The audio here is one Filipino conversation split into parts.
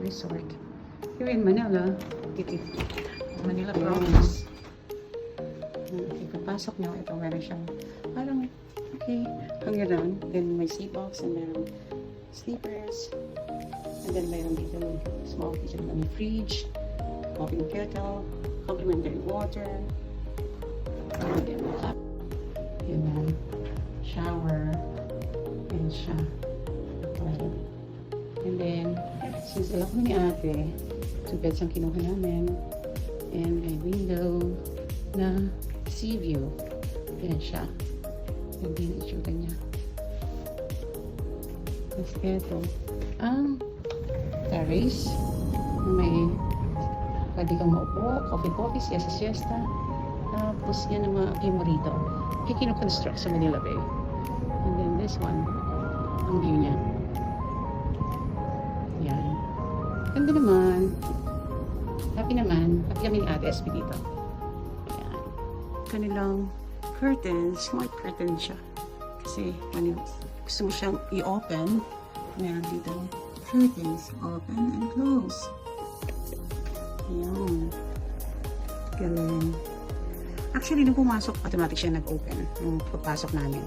Resort. Here in Manila, Manila Province. Pagpasok nyo, ito meron siyang parang, okay, hanggang. Then may sea box and meron sleepers. And then meron dito small kitchen, may fridge, popping kettle, complimentary water. And then, yun na, shower, and siya. Toilet. And then, since alam ko ni ate, 2 beds ang kinuha namin. And may window na sea view. Yan siya. Yan din itsura niya. Tapos eto, ang terrace. May pwede kang maupo, coffee, siesta. Tapos yan ang mga game rito. Kikino-construct sa Manila Bay. And then this one, ang view niya. Yan. Ganda naman. Happy naman. Happy kami ni Ate SB dito. Yan. Kanilang curtains, smart curtain siya. Kasi gusto mo siyang i-open, meron dito curtains, open and close. Yan. Galing. Actually, nung pumasok, automatic siya nag-open nung pagpasok namin.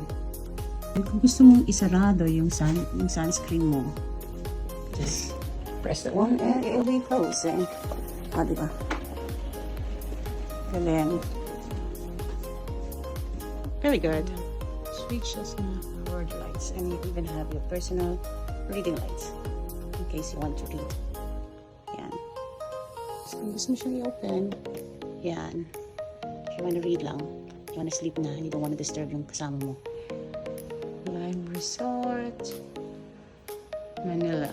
And kung gusto mong isarado yung sunscreen mo, just press the one and it will be closing. Diba? Galing. Very good. Switches na word lights. And you even have your personal reading lights in case you want to read. Yan. So, kung gusto mo siyang i-open, yan. If you want to read lang, you want to sleep na, you don't want to disturb yung kasama mo. Lime Resort, Manila.